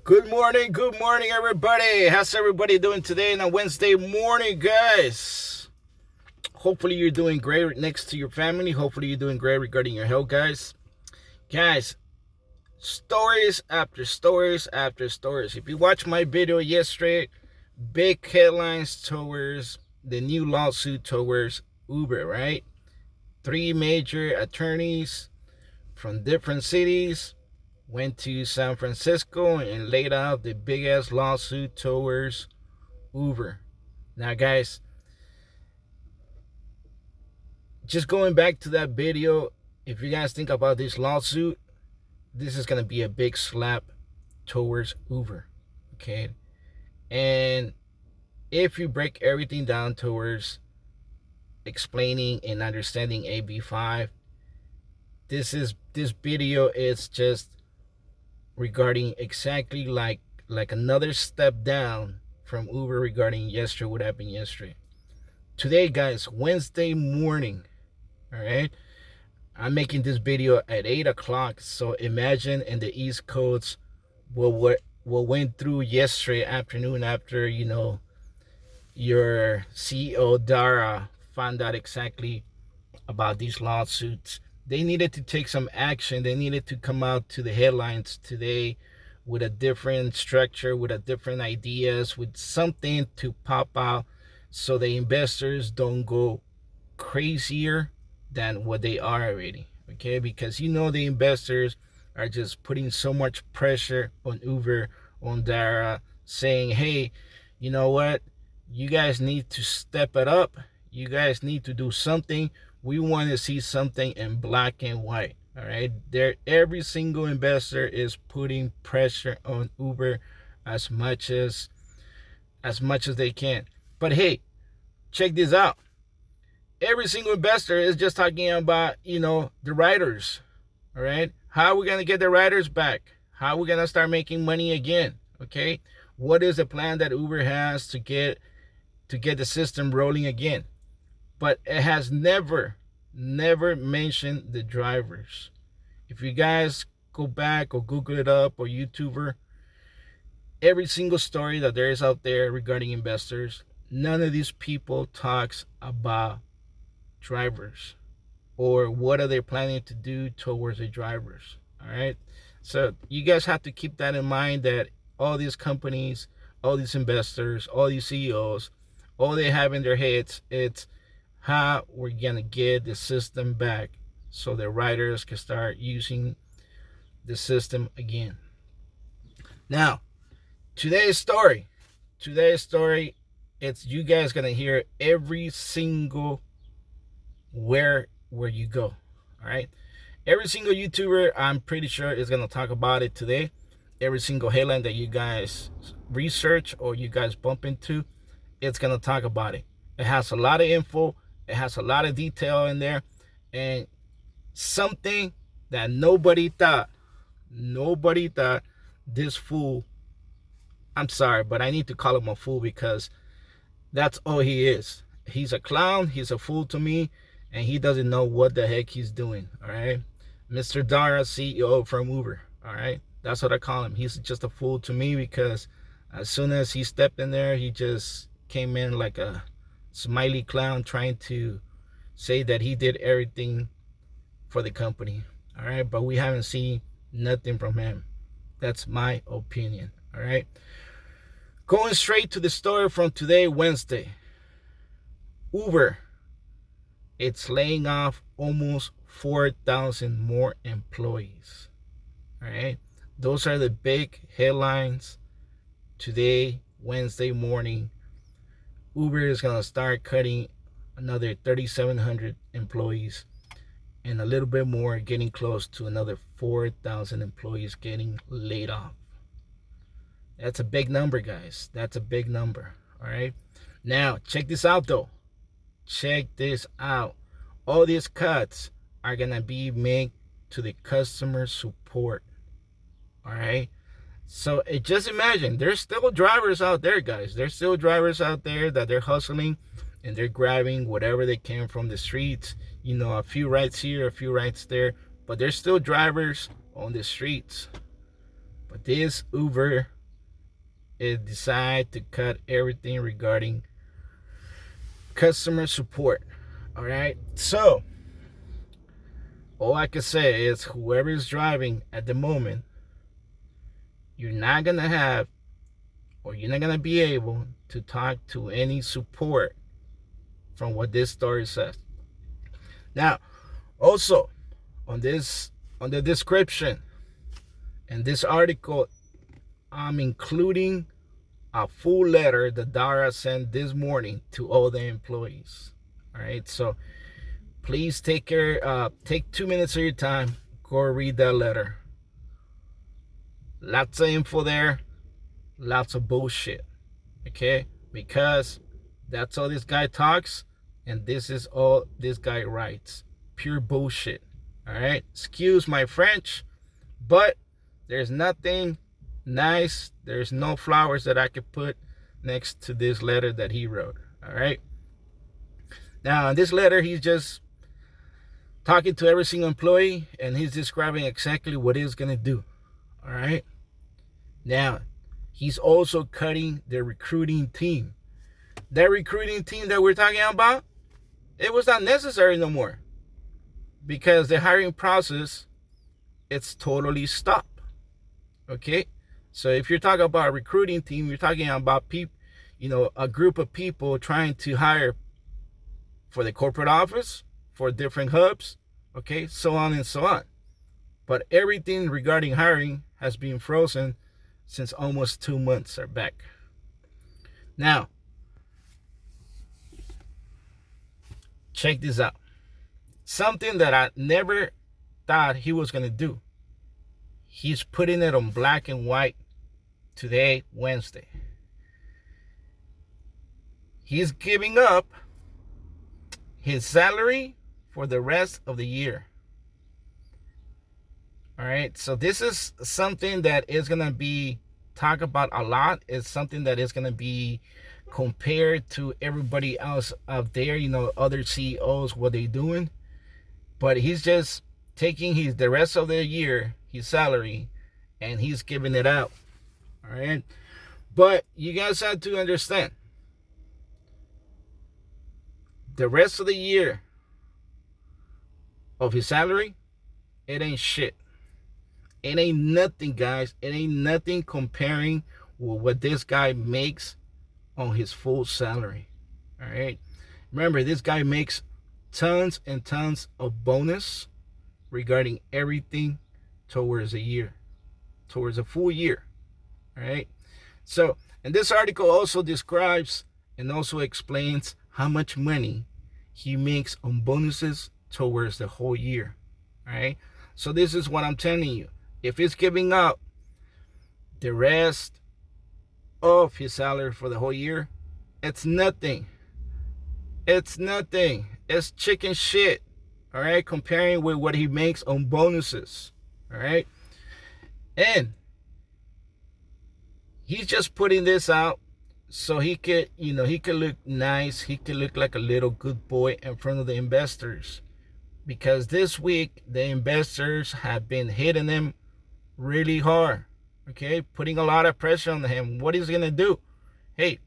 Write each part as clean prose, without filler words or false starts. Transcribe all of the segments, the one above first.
Good morning, everybody. How's everybody doing today on a Wednesday morning, guys? Hopefully, you're doing great next to your family. Hopefully, you're doing great regarding your health, guys. Guys, stories after stories after stories. If you watched my video yesterday, big headlines towards the new lawsuit towards Uber, right? Three major attorneys from different cities went to San Francisco and laid out the big ass lawsuit towards Uber. Now, guys, just going back to that video, if you guys think about this lawsuit, this is going to be a big slap towards Uber. Okay. And if you break everything down towards explaining and understanding AB5, this video is just regarding exactly like another step down from Uber regarding yesterday, what happened yesterday. Today, guys, Wednesday morning, all right, I'm making this video at 8 o'clock, so imagine in the East Coast what went through yesterday afternoon after, your CEO Dara found out exactly about these lawsuits. They needed to take some action. They needed to come out to the headlines today with a different structure, with a different ideas, with something to pop out so the investors don't go crazier than what they are already. Okay, because the investors are just putting so much pressure on Uber, on Dara, saying, hey, you know what? You guys need to step it up. You guys need to do something. We want to see something in black and white. All right. Every single investor is putting pressure on Uber as much as they can. But hey, check this out. Every single investor is just talking about, the riders. All right. How are we going to get the riders back? How are we going to start making money again? Okay. What is the plan that Uber has to get the system rolling again? But it has never mentioned the drivers. If you guys go back or Google it up or YouTuber, every single story that there is out there regarding investors, none of these people talks about drivers or what are they planning to do towards the drivers. All right. So you guys have to keep that in mind, that all these companies, all these investors, all these CEOs, all they have in their heads, it's how we're gonna get the system back so the riders can start using the system again. Now, today's story, it's you guys gonna hear every single where you go. All right, every single YouTuber, I'm pretty sure, is gonna talk about it today. Every single headline that you guys research or you guys bump into, it's gonna talk about it. It has a lot of info. It has a lot of detail in there, and something that nobody thought this fool, I'm sorry, but I need to call him a fool because that's all he is. He's a clown. He's a fool to me, and he doesn't know what the heck he's doing. All right, Mr. Dara, CEO from Uber. All right, that's what I call him. He's just a fool to me because as soon as he stepped in there, he just came in like a smiley clown trying to say that he did everything for the company. All right, but we haven't seen nothing from him. That's my opinion. All right, going straight to the story from today, Wednesday. Uber, it's laying off almost 4,000 more employees. All right, those are the big headlines today, Wednesday morning. Uber is going to start cutting another 3,700 employees and a little bit more, getting close to another 4,000 employees getting laid off. That's a big number, guys. That's a big number. All right. Now, check this out, though. Check this out. All these cuts are going to be made to the customer support. All right. So just imagine, there's still drivers out there, guys. There's still drivers out there that they're hustling and they're grabbing whatever they can from the streets. A few rides here, a few rides there, but there's still drivers on the streets. But this Uber it decided to cut everything regarding customer support. All right. So all I can say is whoever is driving at the moment, you're not going to have, or you're not going to be able to talk to any support from what this story says. Now, also on the description in this article, I'm including a full letter that Dara sent this morning to all the employees. All right, so please take 2 minutes of your time, go read that letter. Lots of info there, lots of bullshit. Okay, because that's all this guy talks, and this is all this guy writes. Pure bullshit. All right, excuse my French, but there's nothing nice, there's no flowers that I could put next to this letter that he wrote. All right, now in this letter, he's just talking to every single employee, and he's describing exactly what he's gonna do. All right, now he's also cutting the recruiting team. That recruiting team that we're talking about, it was not necessary no more, because the hiring process, it's totally stopped. Okay, so if you're talking about a recruiting team, you're talking about people, a group of people trying to hire for the corporate office, for different hubs, okay, so on and so on. But everything regarding hiring has been frozen since almost 2 months are back. Now, check this out. Something that I never thought he was going to do. He's putting it on black and white today, Wednesday. He's giving up his salary for the rest of the year. All right, so this is something that is going to be talked about a lot. It's something that is going to be compared to everybody else out there, other CEOs, what they're doing. But he's just taking the rest of the year, his salary, and he's giving it out. All right, but you guys have to understand, the rest of the year of his salary, it ain't shit. It ain't nothing, guys. It ain't nothing comparing with what this guy makes on his full salary. All right, remember, this guy makes tons and tons of bonus regarding everything towards a full year. All right, so, and this article also describes and also explains how much money he makes on bonuses towards the whole year. All right, so this is what I'm telling you. If he's giving up the rest of his salary for the whole year, it's nothing. It's nothing. It's chicken shit. All right, comparing with what he makes on bonuses. All right, and he's just putting this out so he could look nice. He could look like a little good boy in front of the investors, because this week the investors have been hitting him really hard. Okay, putting a lot of pressure on him. What is he gonna do? Hey,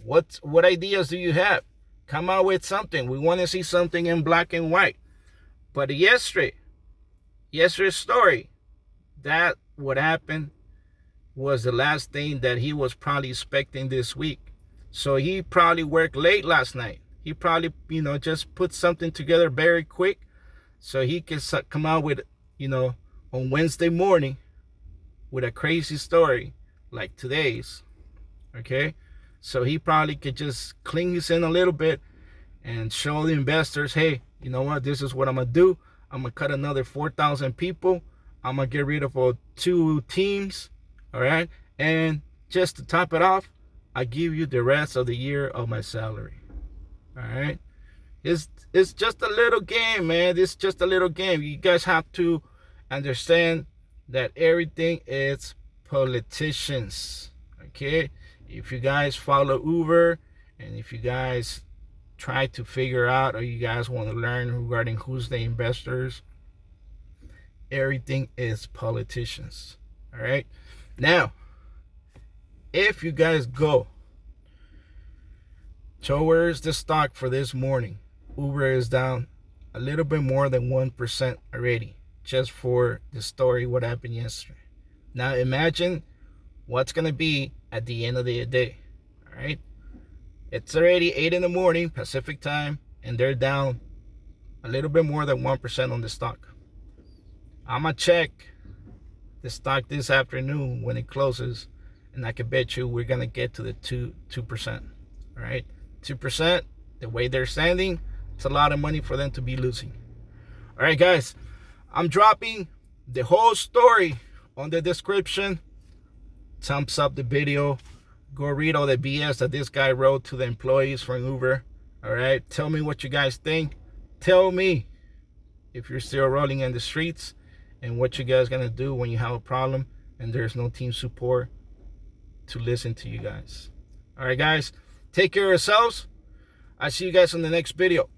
what ideas do you have? Come out with something. We want to see something in black and white. But yesterday's story, that what happened was the last thing that he was probably expecting this week. So he probably worked late last night. He probably, just put something together very quick so he could come out with, on Wednesday morning with a crazy story like today's. Okay, so he probably could just clean his in a little bit and show the investors, hey, you know what, this is what I'm gonna do. I'm gonna cut another 4,000 people. I'm gonna get rid of 2 teams. All right, and just to top it off, I give you the rest of the year of my salary. All right, it's just a little game, man. It's just a little game. You guys have to understand that everything is politicians. Okay, if you guys follow Uber, and if you guys try to figure out, or you guys want to learn regarding who's the investors, everything is politicians. All right, now If you guys go, so where's the stock for this morning? Uber is down a little bit more than 1% already, just for the story what happened yesterday. Now imagine what's going to be at the end of the day. All right, it's already 8 in the morning Pacific time, and they're down a little bit more than 1% on the stock. I'm going to check the stock this afternoon when it closes, and I can bet you we're going to get to the 2%. All right, 2%, the way they're standing, it's a lot of money for them to be losing. All right, guys, I'm dropping the whole story on the description. Thumbs up the video. Go read all the BS that this guy wrote to the employees from Uber. All right, tell me what you guys think. Tell me if you're still rolling in the streets and what you guys gonna do when you have a problem and there's no team support to listen to you guys. All right, guys, take care of yourselves. I'll see you guys in the next video.